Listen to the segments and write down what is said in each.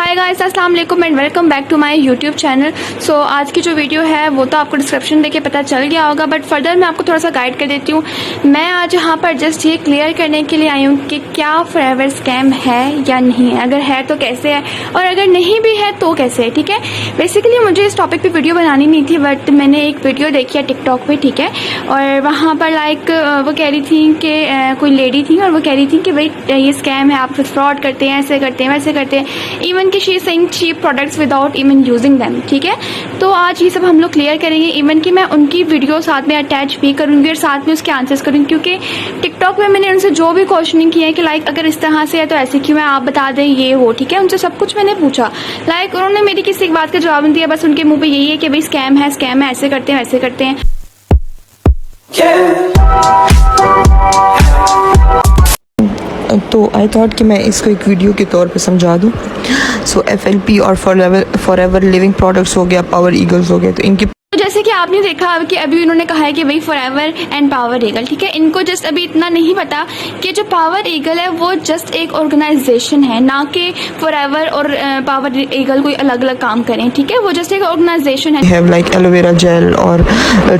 हाय guys, अस्सलाम वालेकुम and welcome back to my YouTube channel. So आज की जो वीडियो है वो तो आपको डिस्क्रिप्शन देके पता चल गया होगा, बट फर्दर मैं आपको थोड़ा सा गाइड कर देती हूँ। मैं आज यहाँ पर जस्ट ये क्लियर करने के लिए आई हूँ कि क्या फॉरएवर स्कैम है या नहीं है, अगर है तो कैसे है और अगर नहीं भी है तो कैसे है। ठीक है, बेसिकली मुझे इस टॉपिक पर वीडियो बनानी नहीं थी, बट मैंने एक वीडियो देखी है टिकटॉक पर, ठीक है, और वहाँ पर वो कह रही थी कि कोई लेडी थी और वो कह रही थी कि भाई ये स्कैम है, आप फ्रॉड करते हैं, ऐसे करते हैं, वैसे करते हैं, इवन कि she is saying cheap products without even using them. ठीक है, तो आज ये सब हम लोग क्लियर करेंगे, इवन कि मैं उनकी वीडियो साथ में अटैच भी करूंगी और साथ में उसके आंसर्स करूंगी, क्योंकि टिकटॉक में मैंने उनसे जो भी क्वेश्चनिंग किया है कि लाइक अगर इस तरह से है तो ऐसे क्यों है, आप बता दें ये वो। ठीक है, उनसे सब कुछ मैंने पूछा, लाइक उन्होंने मेरी किसी एक बात का जवाब नहीं दिया, बस उनके मुंह पे यही है कि भाई स्कैम है, ऐसे करते हैं, वैसे करते हैं। तो आई थॉट कि मैं इसको एक वीडियो के तौर पे समझा दूँ। सो FLP और फॉरएवर लिविंग प्रोडक्ट्स हो गया, पावर ईगल्स हो गए, तो इनकी जैसे कि आपने देखा कि अभी उन्होंने कहा है कि भाई फॉरएवर एंड पावर ईगल, ठीक है, इनको जस्ट अभी इतना नहीं पता कि जो पावर ईगल है वो जस्ट एक ऑर्गेनाइजेशन है, ना कि फॉरएवर और पावर ईगल कोई अलग अलग काम करें। ठीक है, वो जस्ट एक ऑर्गेनाइजेशन है। हैव लाइक एलोवेरा जेल और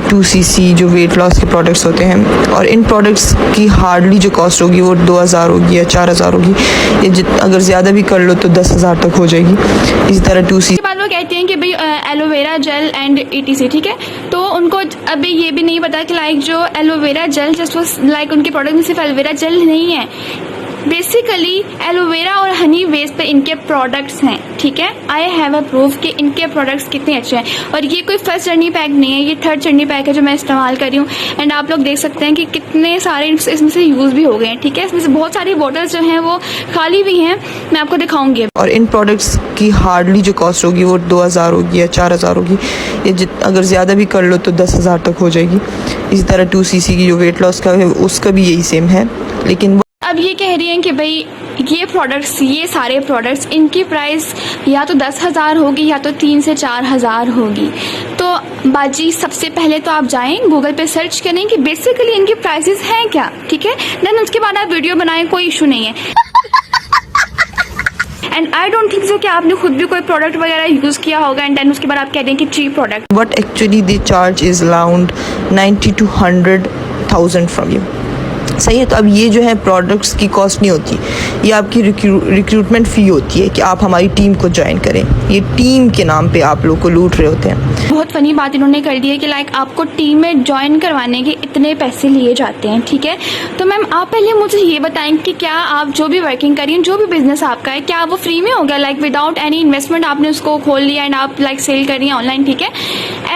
2cc जो वेट लॉस के प्रोडक्ट्स होते हैं, और इन प्रोडक्ट्स की हार्डली जो कॉस्ट होगी वो 2000 होगी या 4000 होगी, या अगर ज़्यादा भी कर लो तो 10,000 तक हो जाएगी। इसी तरह 2cc बाद वो कहते हैं कि भाई एलोवेरा जेल एंड ETC, ठीक है, तो उनको अभी ये भी नहीं पता कि लाइक जो एलोवेरा जेल जस्ट वो लाइक उनके प्रोडक्ट में सिर्फ एलोवेरा जेल नहीं है, बेसिकली एलोवेरा और हनी वेस्ट पे इनके प्रोडक्ट्स हैं। ठीक है, आई हैव अ प्रूफ कि इनके प्रोडक्ट्स कितने अच्छे हैं, और ये कोई फर्स्ट जर्नी पैक नहीं है, ये थर्ड जर्नी पैक है जो मैं इस्तेमाल कर रही हूँ। एंड आप लोग देख सकते हैं कि कितने सारे इसमें से यूज भी हो गए हैं। ठीक है, इसमें से बहुत सारी बॉटल्स जो हैं वो खाली भी हैं, मैं आपको दिखाऊंगी। और इन प्रोडक्ट्स की हार्डली जो कॉस्ट होगी वो 2000 होगी या 4000 होगी, या अगर ज़्यादा भी कर लो तो 10,000 तक हो जाएगी। इसी तरह 2cc की जो वेट लॉस का है उसका भी यही सेम है, लेकिन अब ये कह रही हैं कि भाई ये प्रोडक्ट्स, ये सारे प्रोडक्ट्स, इनकी प्राइस या तो 10,000 होगी या तो 3 से 4,000 होगी। तो बाजी सबसे पहले तो आप जाएं गूगल पे सर्च करें कि बेसिकली इनकी प्राइसेस हैं क्या। ठीक है, देन उसके बाद आप वीडियो बनाएं, कोई इशू नहीं है। And I don't think so कि आपने खुद भी कोई प्रोडक्ट वगैरह यूज किया होगा एंड देन उसके बाद आप कह दें कि cheap product. What actually they charge is around 90 to 100,000 from you। सही है, तो अब ये जो है प्रोडक्ट्स की कॉस्ट नहीं होती, ये आपकी रिक्रूटमेंट फ़ी होती है कि आप हमारी टीम को ज्वाइन करें। ये टीम के नाम पे आप लोग को लूट रहे होते हैं। बहुत फनी बात इन्होंने कर दी है कि लाइक आपको टीम में ज्वाइन करवाने के इतने पैसे लिए जाते हैं। ठीक है, तो मैम आप पहले मुझे ये बताएं कि क्या आप जो भी वर्किंग कर रही हैं, जो भी बिजनेस आपका है, क्या वो फ्री में हो गया, लाइक विदाउट एनी इन्वेस्टमेंट आपने उसको खोल लिया एंड आप लाइक सेल कर रही हैं ऑनलाइन। ठीक है,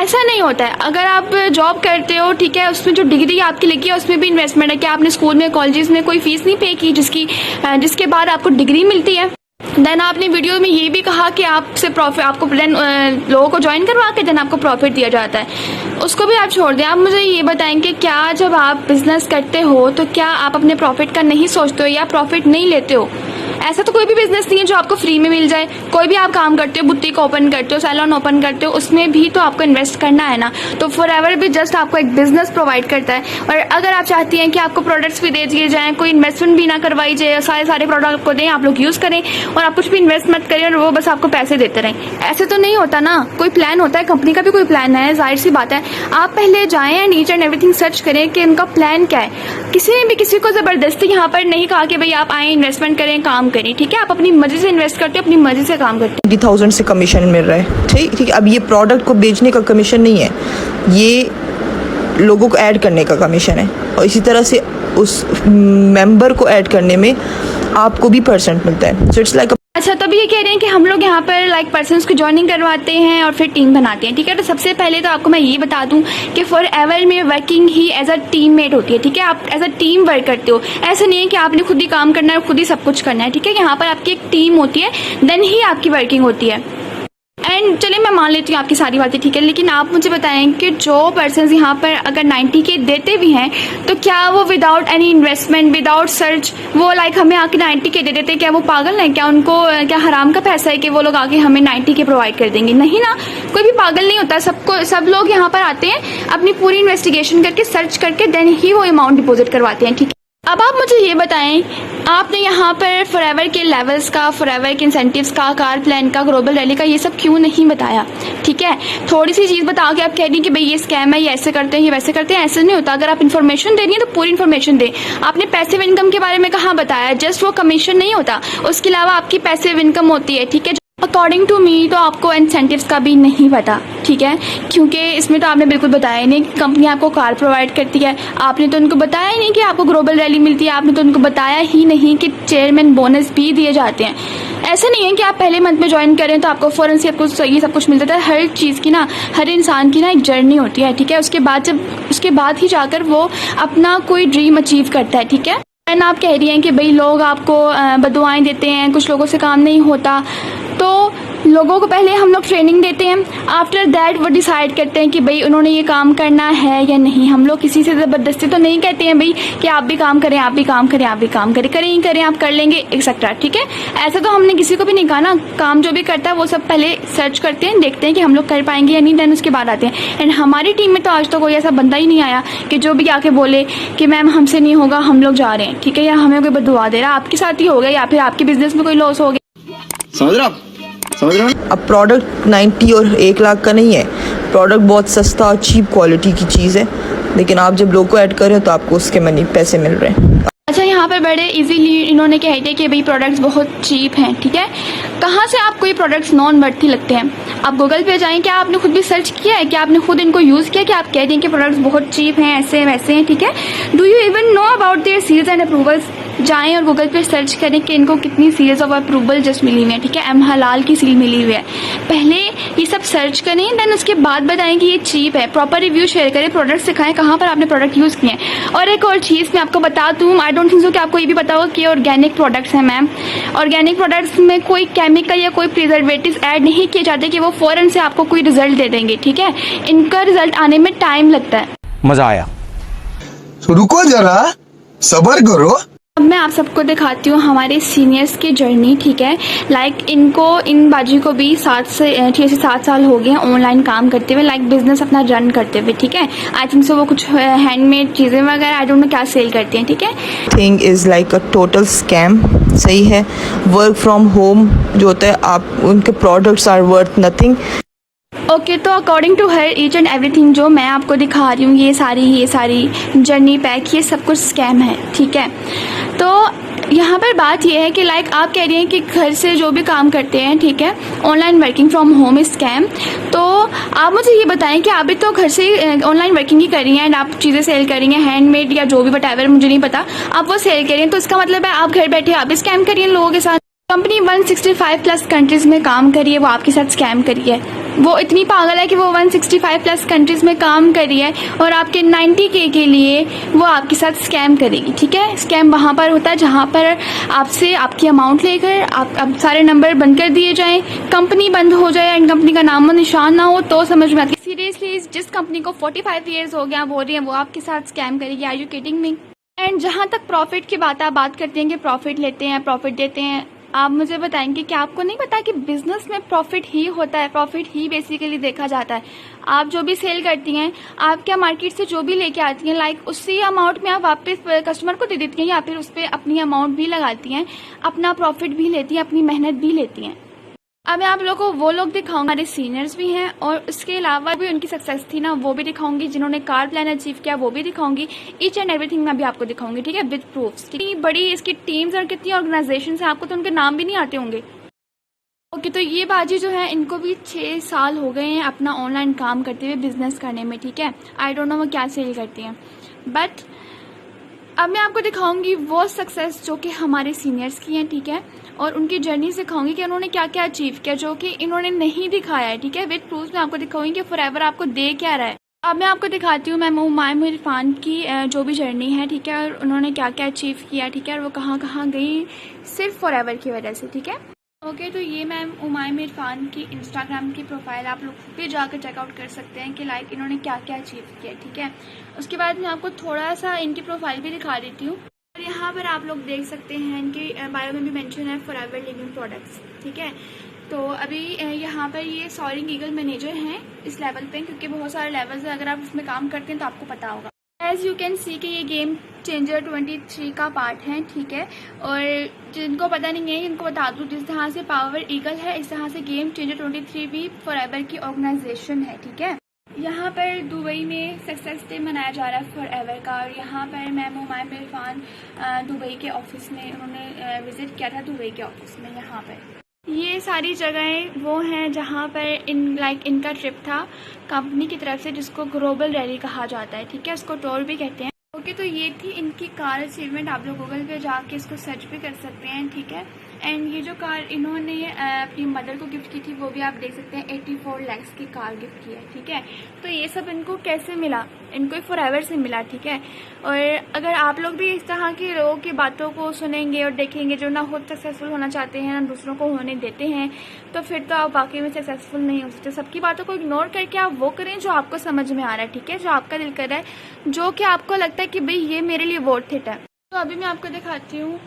ऐसा नहीं होता है। अगर आप जॉब करते हो, ठीक है, उसमें जो डिग्री आपकी लगी है उसमें भी इन्वेस्टमेंट है। क्या आपने स्कूल में, कॉलेजेस में कोई फीस नहीं पे की जिसके बाद आपको डिग्री मिलती है? देन आपने वीडियो में ये भी कहा कि आपसे प्रॉफिट, आपको देन लोगों को ज्वाइन करवा के देन आपको प्रॉफिट दिया जाता है, उसको भी आप छोड़ दें। आप मुझे ये बताएं कि क्या जब आप बिजनेस करते हो तो क्या आप अपने प्रॉफिट का नहीं सोचते हो या प्रॉफिट नहीं लेते हो? ऐसा तो कोई भी बिजनेस नहीं है जो आपको फ्री में मिल जाए। कोई भी आप काम करते हो, बुटीक ओपन करते हो, सैलून ओपन करते हो, उसमें भी तो आपको इन्वेस्ट करना है ना। तो फॉरएवर भी जस्ट आपको एक बिजनेस प्रोवाइड करता है, और अगर आप चाहती हैं कि आपको प्रोडक्ट्स भी दे दिए जाएं, कोई इन्वेस्टमेंट भी ना करवाई जाए, सारे प्रोडक्ट आपको दें, आप लोग यूज करें और आप कुछ भी इन्वेस्ट मत करें और वो बस आपको पैसे देते रहें, ऐसे तो नहीं होता ना। कोई प्लान होता है, कंपनी का भी कोई प्लान है, जाहिर सी बात है। आप पहले जाएं and each and everything search करें कि उनका प्लान क्या है। किसी ने भी किसी को जबरदस्ती यहाँ पर नहीं कहा कि भाई आप आए, इन्वेस्टमेंट करें, काम करें। ठीक है, आप अपनी मर्जी से इन्वेस्ट करते हो, अपनी मर्जी से काम करते हो। 20,000 से कमीशन मिल रहा है। ठीक है, अब ये प्रोडक्ट को बेचने का कमीशन नहीं है, ये लोगों को ऐड करने का कमीशन है, और इसी तरह से उस मेंबर को ऐड करने में आपको भी परसेंट मिलता है। सो इट्स लाइक अच्छा, तब ये कह रहे हैं कि हम लोग यहाँ पर लाइक पर्सन्स को ज्वाइनिंग करवाते हैं और फिर टीम बनाते हैं। ठीक है, तो सबसे पहले तो आपको मैं ये बता दूं कि फॉरएवर में वर्किंग ही एज अ टीम मेट होती है। ठीक है, आप एज अ टीम वर्क करते हो, ऐसा नहीं है कि आपने खुद ही काम करना है, खुद ही सब कुछ करना है। ठीक है, यहाँ पर आपकी एक टीम होती है, देन ही आपकी वर्किंग होती है। एंड चलिए मैं मान लेती हूँ आपकी सारी बातें, ठीक है, लेकिन आप मुझे बताएं कि जो पर्सन यहाँ पर अगर 90K देते भी हैं तो क्या वो without any investment, without search वो लाइक हमें आके 90K दे देते? क्या वो पागल हैं? क्या उनको क्या हराम का पैसा है कि वो लोग आके हमें 90K प्रोवाइड कर देंगे? नहीं ना, कोई भी पागल नहीं होता। सब लोग यहाँ पर आते हैं अपनी पूरी इन्वेस्टिगेशन करके, सर्च करके, देन ही वो अमाउंट डिपॉजिट करवाते हैं। ठीक है, अब आप मुझे ये बताएं, आपने यहाँ पर फॉरएवर के लेवल्स का, फॉरएवर के इंसेंटिव्स का, कार प्लान का, ग्लोबल रैली का, ये सब क्यों नहीं बताया? ठीक है, थोड़ी सी चीज़ बता के आप कह रही हैं कि भाई ये स्कैम है, ये ऐसे करते हैं, ये वैसे करते हैं। ऐसे नहीं होता। अगर आप इन्फॉर्मेशन दे रही हैं तो पूरी इन्फॉर्मेशन दें। आपने पैसिव इनकम के बारे में कहाँ बताया? जस्ट वो कमीशन नहीं होता, उसके अलावा आपकी पैसिव इनकम होती है। ठीक है, अकॉर्डिंग टू मी तो आपको इंसेंटिव्स का भी नहीं पता। ठीक है, क्योंकि इसमें तो आपने बिल्कुल बताया नहीं कि कंपनी आपको कार प्रोवाइड करती है। आपने तो उनको बताया ही नहीं कि आपको ग्लोबल रैली मिलती है। आपने तो उनको बताया ही नहीं कि चेयरमैन बोनस भी दिए जाते हैं। ऐसा नहीं है कि आप पहले मंथ में ज्वाइन करें तो आपको फ़ौरन से आपको ये सब कुछ मिलता है। हर चीज़ की ना, हर इंसान की ना एक जर्नी होती है। ठीक है, उसके बाद ही जाकर वो अपना कोई ड्रीम अचीव करता है। ठीक है, एंड आप कह रही हैं कि भाई लोग आपको बदुआएं देते हैं, कुछ लोगों से काम नहीं होता। तो लोगों को पहले हम लोग ट्रेनिंग देते हैं, आफ्टर दैट वो डिसाइड करते हैं कि भाई उन्होंने ये काम करना है या नहीं। हम लोग किसी से ज़बरदस्ती तो नहीं कहते हैं भाई कि आप भी काम करें, आप भी काम करें, आप भी काम करें, करें ही करें, आप कर लेंगे एक्सेट्रा। ठीक है, ऐसा तो हमने किसी को भी नहीं कहा ना। काम जो भी करता है वो सब पहले सर्च करते हैं, देखते हैं कि हम लोग कर पाएंगे या नहीं, देन उसके बाद आते हैं। एंड हमारी टीम में तो आज तो कोई ऐसा बंदा ही नहीं आया कि जो भी आके बोले कि मैम हमसे नहीं होगा, हम लोग जा रहे हैं। ठीक है, या हमें कोई बदुआ दे रहा, आपके साथ ही हो गया या फिर आपके बिजनेस में कोई लॉस हो गया। समझ रहे आप? समझ रहे हो? अब प्रोडक्ट 90 और 1 लाख का नहीं है। प्रोडक्ट बहुत सस्ता और चीप क्वालिटी की चीज़ है, लेकिन आप जब लोगों को ऐड कर रहे हो तो आपको उसके मनी पैसे मिल रहे हैं। अच्छा, यहाँ पर बड़े इजीली इन्होंने कह दिया कि भाई प्रोडक्ट्स बहुत चीप हैं। ठीक है, कहाँ से आपको ये प्रोडक्ट्स नॉन वर्थी लगते हैं? आप गूगल पे जाएं, क्या आपने खुद भी सर्च किया है? क्या आपने खुद इनको यूज़ किया कि आप कह रही हैं कि प्रोडक्ट्स बहुत चीप हैं, ऐसे वैसे हैं? ठीक है, do you even know about their seals and approvals? जाएं और गूगल पे सर्च करें कि इनको कितनी सील्स ऑफ अप्रूवल जस्ट मिली हुई है। ठीक है, एम हलाल की सील मिली हुई है। पहले ये सब सर्च करें, देन उसके बाद बताएं कि ये चीप है। प्रॉपर रिव्यू शेयर करें, प्रोडक्ट सिखाएं कहाँ पर आपने प्रोडक्ट यूज़ किए हैं। और एक और चीज़ मैं आपको बता दूँ, आई डोंट थिंक सो कि आपको ये भी पता होगा कि ऑर्गेनिक प्रोडक्ट्स हैं। मैम, ऑर्गेनिक प्रोडक्ट्स में कोई केमिकल या कोई प्रिजर्वेटिव ऐड नहीं किए जाते कि वो फ़ौरन से आपको कोई रिजल्ट दे देंगे। ठीक है, इनका रिजल्ट आने में टाइम लगता है। मजा आया। तो रुको जरा, सब्र करो। अब मैं आप सबको दिखाती हूँ हमारे सीनियर्स की जर्नी। ठीक है, इन बाजी को भी 6 से 7 साल हो गए हैं ऑनलाइन काम करते हुए, बिजनेस अपना रन करते हुए। ठीक है, आई थिंक सो वो कुछ हैंडमेड चीज़ें वगैरह आई डोंट नो क्या सेल करती हैं। ठीक है, thing is like a total scam. सही है, वर्क फ्रॉम होम जो होता है, आप उनके products are worth nothing. Okay, तो अकॉर्डिंग टू हर ईच एंड एवरीथिंग जो मैं आपको दिखा रही हूँ, ये सारी जर्नी पैक, ये सब कुछ स्कैम है। ठीक है, तो यहाँ पर बात ये है कि आप कह रही हैं कि घर से जो भी काम करते हैं, ठीक है, online working from home is scam. तो आप मुझे ये बताएं कि आप भी तो घर से ऑनलाइन वर्किंग ही कर रही हैं एंड आप चीज़ें सेल कर रही हैं, हैंडमेड या जो भी वटएवर, मुझे नहीं पता, आप वो सेल कर रही हैं। तो इसका मतलब है आप घर बैठे आप भी स्कैम कर रही हैं लोगों के साथ। कंपनी 165 प्लस कंट्रीज़ में काम करी है, वो आपके साथ स्कैम करी है। वो इतनी पागल है कि वो 165 प्लस कंट्रीज़ में काम करी है और आपके 90K के लिए वो आपके साथ स्कैम करेगी। ठीक है, स्कैम वहाँ पर होता है जहाँ पर आपसे आपकी अमाउंट लेकर आप सारे नंबर बंद कर दिए जाएं, कंपनी बंद हो जाए एंड कंपनी का नामो निशान ना हो, तो समझ में आती है। सीरियसली, जिस कंपनी को 45 ईयर्स हो गया बोल रही है वो आपके साथ स्कैम करेगी? Are you kidding me? And जहाँ तक प्रॉफिट की बात आप बात करते हैं कि प्रॉफिट लेते हैं, प्रॉफिट देते हैं, आप मुझे बताएंगे कि आपको नहीं पता कि बिजनेस में प्रॉफिट ही होता है, प्रॉफिट ही बेसिकली देखा जाता है। आप जो भी सेल करती हैं, आप क्या मार्केट से जो भी लेके आती हैं, उसी अमाउंट में आप वापस कस्टमर को दे देती हैं या फिर उस पर अपनी अमाउंट भी लगाती हैं, अपना प्रॉफिट भी लेती हैं, अपनी मेहनत भी लेती हैं। अब मैं आप लोगों को वो लोग दिखाऊंगी, हमारे सीनियर्स भी हैं और उसके अलावा भी उनकी सक्सेस थी ना, वो भी दिखाऊंगी। जिन्होंने कार प्लान अचीव किया वो भी दिखाऊंगी। ईच एंड एवरीथिंग मैं भी आपको दिखाऊंगी। ठीक है, विद प्रूफ्स। कितनी बड़ी इसकी टीम्स और कितनी ऑर्गेनाइजेशन है, आपको तो उनके नाम भी नहीं आते होंगे। ओके, तो ये बाजी जो है इनको भी 6 साल हो गए हैं अपना ऑनलाइन काम करते हुए, बिजनेस करने में। ठीक है, आई डोंट नो वो क्या सेल करती हैं, बट अब मैं आपको दिखाऊंगी वो सक्सेस जो कि हमारे सीनियर्स की हैं। ठीक है, और उनकी जर्नी सिखाऊंगी कि उन्होंने क्या क्या अचीव किया जो कि इन्होंने नहीं दिखाया है। ठीक है, विद प्रूफ मैं आपको दिखाऊंगी कि फॉरएवर आपको दे क्या रहा है। अब मैं आपको दिखाती हूँ मैम उमाइम इरफान की जो भी जर्नी है। ठीक है, और उन्होंने क्या क्या अचीव किया। ठीक है, और वो कहाँ कहाँ गई सिर्फ फॉरएवर की वजह से। ठीक है, ओके, तो ये मैम उमाइम इरफान की इंस्टाग्राम की प्रोफाइल आप लोग भी जाकर चेकआउट कर सकते हैं कि इन्होंने क्या क्या अचीव किया। ठीक है, उसके बाद मैं आपको थोड़ा सा इनकी प्रोफाइल भी दिखा देती हूँ। और यहाँ पर आप लोग देख सकते हैं इनकी बायो में भी मेंशन है फॉरएवर लिविंग प्रोडक्ट्स। ठीक है, तो अभी यहाँ पर ये सॉयरिंग ईगल मैनेजर हैं इस लेवल पे, क्योंकि बहुत सारे लेवल्स हैं, अगर आप उसमें काम करते हैं तो आपको पता होगा। एज़ यू कैन सी कि ये गेम चेंजर 23 का पार्ट है, ठीक है। और जिनको पता नहीं है इनको बता दूँ, जिस तरह से पावर ईगल है इस तरह से गेम चेंजर 23 भी फॉरएवर की ऑर्गेनाइजेशन है, ठीक है। यहाँ पर दुबई में सक्सेस डे मनाया जा रहा है फॉरएवर का, और यहाँ पर मैम हुमायूं इरफान दुबई के ऑफिस में उन्होंने विज़िट किया था, दुबई के ऑफिस में। यहाँ पर ये सारी जगहें वो हैं जहाँ पर इनका ट्रिप था कंपनी की तरफ से, जिसको ग्लोबल रैली कहा जाता है, ठीक है। उसको टूर भी कहते हैं। ओके, तो ये थी इनकी कार अचीवमेंट। आप लोग गूगल पे जाके इसको सर्च भी कर सकते हैं, ठीक है। एंड ये जो कार इन्होंने अपनी मदर को गिफ्ट की थी वो भी आप देख सकते हैं, 84 लाख की कार गिफ्ट की है, ठीक है। तो ये सब इनको कैसे मिला? इनको फॉरएवर से मिला, ठीक है। और अगर आप लोग भी इस तरह के लोगों की बातों को सुनेंगे और देखेंगे जो ना खुद सक्सेसफुल होना चाहते हैं ना दूसरों को होने देते हैं, तो फिर तो आप वाकई में सक्सेसफुल नहीं हो सकते। सबकी बातों को इग्नोर करके आप वो करें जो आपको समझ में आ रहा है, ठीक है, जो आपका दिल कर रहा है, जो कि आपको लगता है कि भाई ये मेरे लिए वर्थ इट है। तो अभी मैं आपको दिखाती हूँ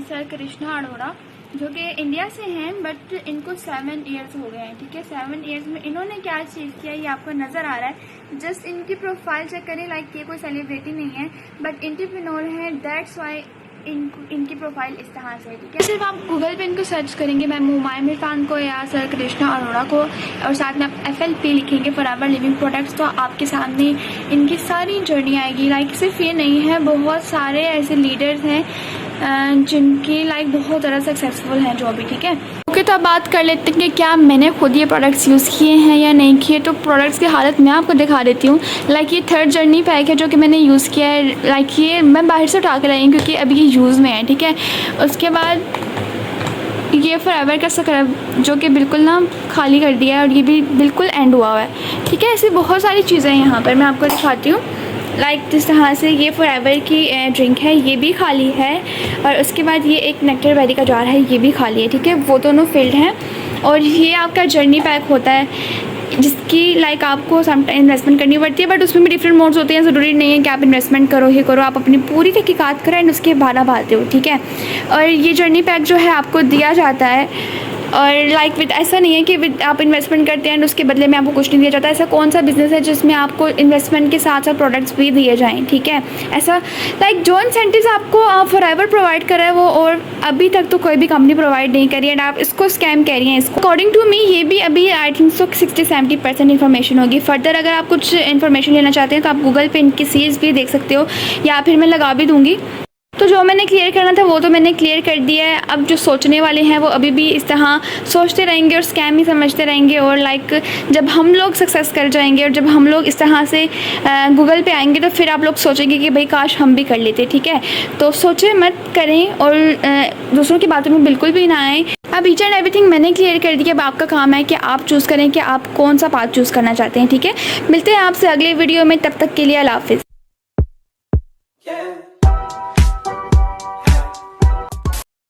सर कृष्णा अरोड़ा, जो कि इंडिया से हैं, बट इनको 7 ईयर्स हो गए हैं, ठीक है। 7 ईयर्स में इन्होंने क्या अचीव किया ये आपको नज़र आ रहा है। जस्ट इनकी प्रोफाइल चेक करें, लाइक ये कोई सेलिब्रिटी नहीं है बट एंटरप्रेन्योर है, दैट्स वाई इनकी प्रोफाइल इस तरह से है, ठीक है। सिर्फ आप गूगल पे इनको सर्च करेंगे मैम हुमायूं इरफान को या सर कृष्णा अरोड़ा को, और साथ में आप FLP लिखेंगे फॉरएवर लिविंग प्रोडक्ट्स, तो आपके सामने इनकी सारी जर्नी आएगी। लाइक सिर्फ ये नहीं है, बहुत सारे ऐसे लीडर्स हैं जिनकी लाइक बहुत ज़्यादा सक्सेसफुल हैं जो भी, ठीक है। ओके, तो अब बात कर लेते हैं कि क्या मैंने खुद ये प्रोडक्ट्स यूज़ किए हैं या नहीं किए। तो प्रोडक्ट्स की हालत मैं आपको दिखा देती हूँ। लाइक ये 3rd जर्नी पैक है जो कि मैंने यूज़ किया है। लाइक ये मैं बाहर से उठा के लाई हूँ क्योंकि अभी ये यूज़ में है, ठीक है। उसके बाद ये फॉरएवर का स्क्रब जो कि बिल्कुल ना खाली कर दिया है, और ये भी बिल्कुल एंड हुआ है, ठीक है। ऐसी बहुत सारी चीज़ें हैं यहाँ पर, मैं आपको दिखाती हूँ। लाइक जिस तरह से ये फॉरएवर की ड्रिंक है, ये भी खाली है, और उसके बाद ये एक नेक्टर बेरी का जार है, ये भी खाली है, ठीक है। वो दोनों फिल्ड हैं। और ये आपका जर्नी पैक होता है जिसकी लाइक आपको समटाइम इन्वेस्टमेंट करनी पड़ती है, बट उसमें भी डिफरेंट मोड्स होते हैं। ज़रूरी नहीं है कि आप इन्वेस्टमेंट करो ही करो, आप अपनी पूरी तहकीकात करें एंड उसके बाद आप आते हो, ठीक है। और ये जर्नी पैक जो है आपको दिया जाता है, और लाइक विद ऐसा नहीं है कि विद आप इन्वेस्टमेंट करते हैं एंड उसके बदले में आपको कुछ नहीं दिया जाता। ऐसा कौन सा बिजनेस है जिसमें आपको इन्वेस्टमेंट के साथ साथ प्रोडक्ट्स भी दिए जाएं, ठीक है। ऐसा लाइक जो इंसेंटिव्स आपको फॉरएवर प्रोवाइड कर रहा है वो और अभी तक तो कोई भी कंपनी प्रोवाइड नहीं करी, एंड आप इसको स्कैम कह रही हैं। इसको अकॉर्डिंग टू मी ये भी अभी आई थिंक सो 60-70% इन्फॉर्मेशन होगी। फर्दर अगर आप कुछ इन्फॉर्मेशन लेना चाहते हैं तो आप गूगल पे इनकी सीरीज़ भी देख सकते हो, या फिर मैं लगा भी दूँगी। तो जो मैंने क्लियर करना था वो तो मैंने क्लियर कर दिया है। अब जो सोचने वाले हैं वो अभी भी इस तरह सोचते रहेंगे और स्कैम ही समझते रहेंगे, और लाइक जब हम लोग सक्सेस कर जाएंगे और जब हम लोग इस तरह से गूगल पे आएंगे तो फिर आप लोग सोचेंगे कि भाई काश हम भी कर लेते, ठीक है। तो सोचे मत करें और दूसरों की बातों में बिल्कुल भी ना आए। अब ईच एंड एवरीथिंग मैंने क्लियर कर दिया। अब आपका काम है कि आप चूज़ करें कि आप कौन सा पाथ चूज़ करना चाहते हैं, ठीक है। मिलते हैं आपसे अगले वीडियो में, तब तक के लिए अल्लाह हाफिज़।